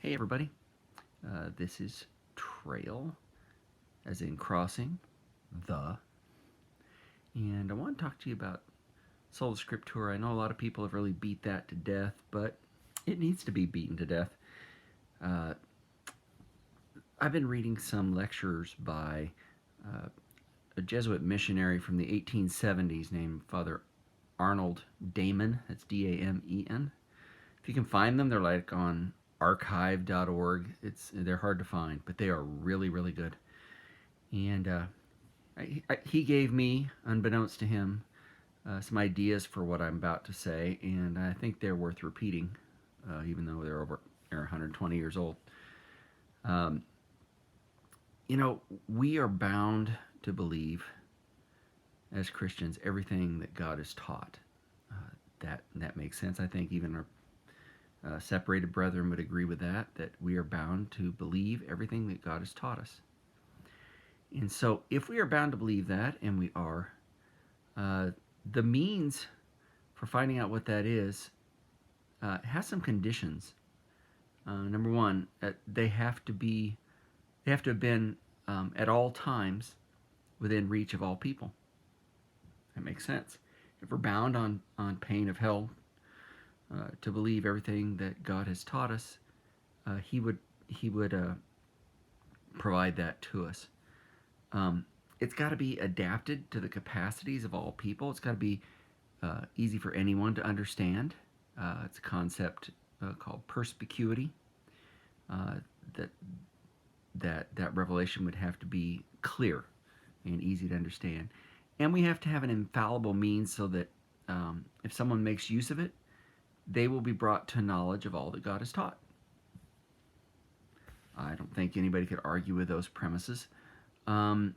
Hey everybody, this is Trail, as in crossing, and I want to talk to you about Sola Scriptura. I know a lot of people have really beat that to death, but it needs to be beaten to death. Uh, I've been reading some lectures by uh, a Jesuit missionary from the 1870s named Father Arnold Damen. That's Damen. If you can find them, they're like on archive.org. They're hard to find, but they are really, really good. And he gave me, unbeknownst to him, some ideas for what I'm about to say, and I think they're worth repeating, even though they're 120 years old. Um, we are bound to believe, as Christians, everything that God has taught. That makes sense. I think even our separated brethren would agree with that we are bound to believe everything that God has taught us. And so, if we are bound to believe that, and we are, the means for finding out what that is has some conditions. Number one, they have to have been at all times within reach of all people. That makes sense. If we're bound on pain of hell to believe everything that God has taught us, He would provide that to us. It's got to be adapted to the capacities of all people. It's got to be easy for anyone to understand. It's a concept called perspicuity. Uh, that that revelation would have to be clear and easy to understand, and we have to have an infallible means so that if someone makes use of it, they will be brought to knowledge of all that God has taught. I don't think anybody could argue with those premises. Um,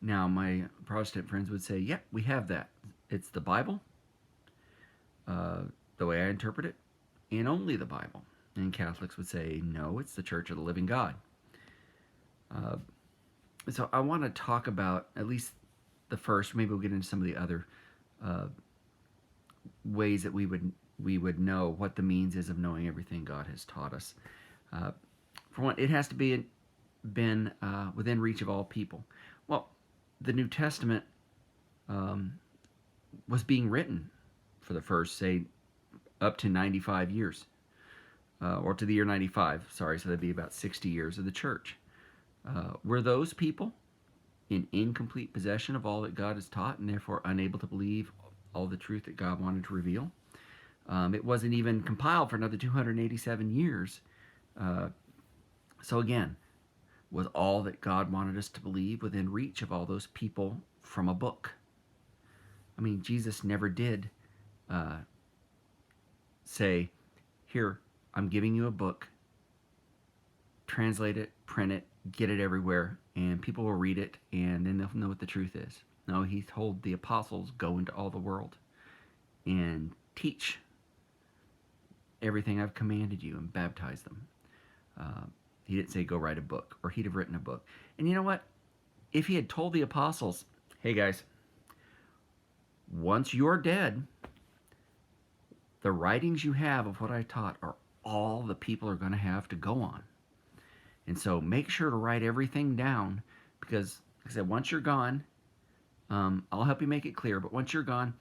Now, my Protestant friends would say, "Yep, we have that. It's the Bible, uh, the way I interpret it, and only the Bible." And Catholics would say, "No, it's the Church of the Living God." Uh, so I want to talk about at least the first. Maybe we'll get into some of the other uh, ways that we would know what the means is of knowing everything God has taught us. Uh, for one, it has to be been within reach of all people. Well, the New Testament um, was being written for the first, say, up to 95 years, or to the year 95, sorry, so that'd be about 60 years of the church. Were those people in incomplete possession of all that God has taught and therefore unable to believe all the truth that God wanted to reveal? It wasn't even compiled for another 287 years. Uh, so again, was all that God wanted us to believe within reach of all those people from a book? I mean, Jesus never did uh, say, "Here, I'm giving you a book, translate it, print it, get it everywhere, and people will read it, and then they'll know what the truth is." No, he told the apostles, "Go into all the world and teach everything I've commanded you and baptize them." Uh, he didn't say, "Go write a book," or he'd have written a book. And you know what? If he had told the apostles, "Hey guys, once you're dead, the writings you have of what I taught are all the people are going to have to go on. And so make sure to write everything down, because, like I said, once you're gone, I'll help you make it clear. But once you're gone,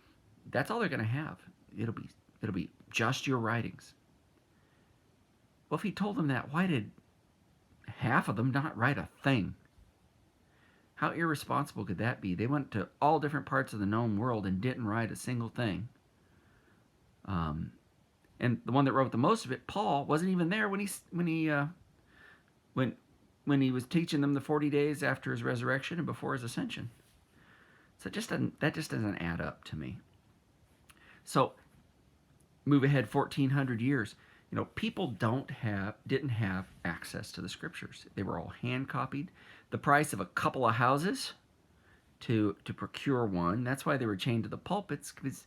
that's all they're going to have. It'll be just your writings." Well, if he told them that, why did half of them not write a thing? How irresponsible could that be? They went to all different parts of the known world and didn't write a single thing. Um, and the one that wrote the most of it, Paul, wasn't even there when he was teaching them the 40 days after his resurrection and before his ascension. So that just doesn't add up to me. So move ahead 1400 years. People didn't have access to the scriptures. They were all hand copied. The price of a couple of houses to procure one. That's why they were chained to the pulpits, because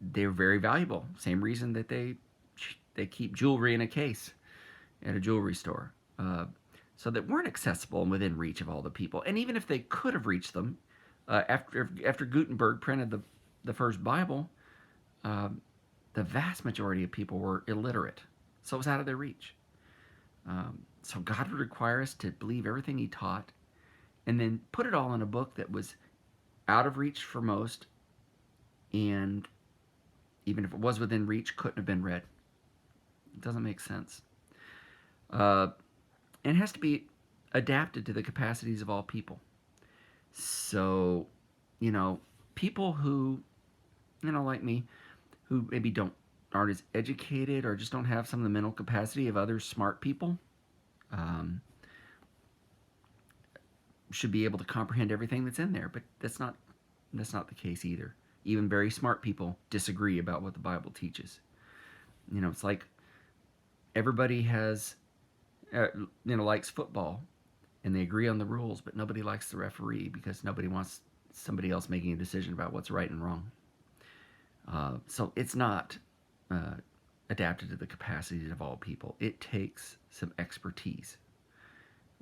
they were very valuable. Same reason that they keep jewelry in a case at a jewelry store. So that weren't accessible and within reach of all the people. And even if they could have reached them, after Gutenberg printed the first Bible, the vast majority of people were illiterate. So it was out of their reach. So God would require us to believe everything he taught and then put it all in a book that was out of reach for most, and even if it was within reach, couldn't have been read. It doesn't make sense. Uh, and it has to be adapted to the capacities of all people. So, you know, people who, like me, who maybe aren't as educated or just don't have some of the mental capacity of other smart people, um, should be able to comprehend everything that's in there. But that's not the case either. Even very smart people disagree about what the Bible teaches. It's like everybody likes football, and they agree on the rules, but nobody likes the referee because nobody wants somebody else making a decision about what's right and wrong. So it's not adapted to the capacities of all people. It takes some expertise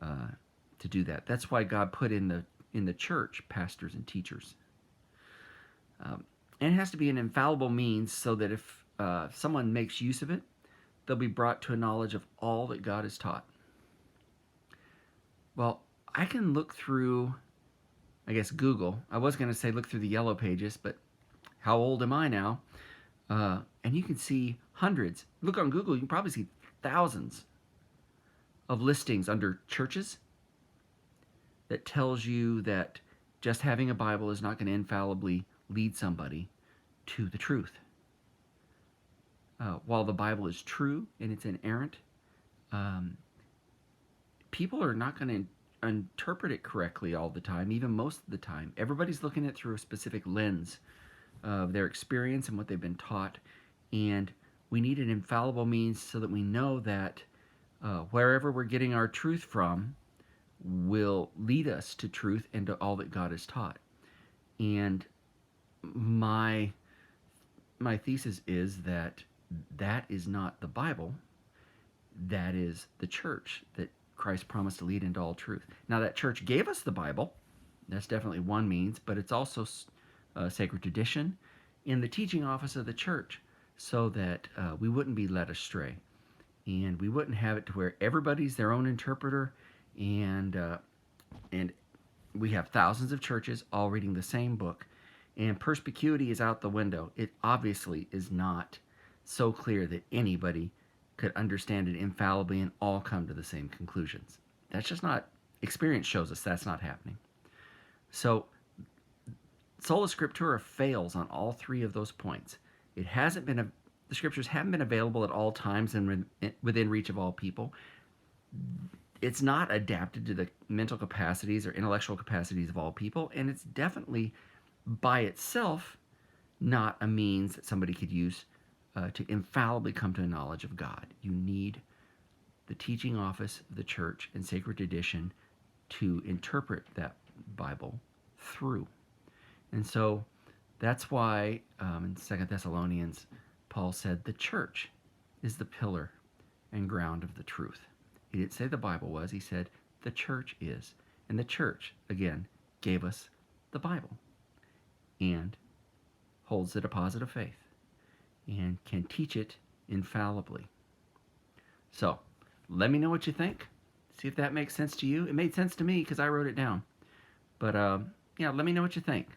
to do that. That's why God put in the church pastors and teachers. And it has to be an infallible means so that if someone makes use of it, they'll be brought to a knowledge of all that God has taught. Well, I can look through, I guess, Google. I was going to say look through the yellow pages, but how old am I now? And you can see hundreds. Look on Google, you can probably see thousands of listings under churches that tells you that just having a Bible is not going to infallibly lead somebody to the truth. While the Bible is true and it's inerrant, people are not going to interpret it correctly all the time, even most of the time. Everybody's looking at it through a specific lens of their experience and what they've been taught, and we need an infallible means so that we know that wherever we're getting our truth from will lead us to truth and to all that God has taught. And my thesis is that is not the Bible. That is the church that Christ promised to lead into all truth. Now, that church gave us the Bible. That's definitely one means, but it's also sacred tradition in the teaching office of the church, so that we wouldn't be led astray, and we wouldn't have it to where everybody's their own interpreter, and we have thousands of churches all reading the same book, and perspicuity is out the window. It obviously is not so clear that anybody could understand it infallibly and all come to the same conclusions. That's just not, experience shows us that's not happening. So Sola Scriptura fails on all three of those points. The scriptures haven't been available at all times and within reach of all people. It's not adapted to the mental capacities or intellectual capacities of all people, and it's definitely by itself not a means that somebody could use to infallibly come to a knowledge of God. You need the teaching office of the church and sacred tradition to interpret that Bible through. And so that's why in 2 Thessalonians, Paul said the church is the pillar and ground of the truth. He didn't say the Bible was, he said the church is. And the church, again, gave us the Bible and holds the deposit of faith and can teach it infallibly. So, let me know what you think. See if that makes sense to you. It made sense to me because I wrote it down. But, let me know what you think.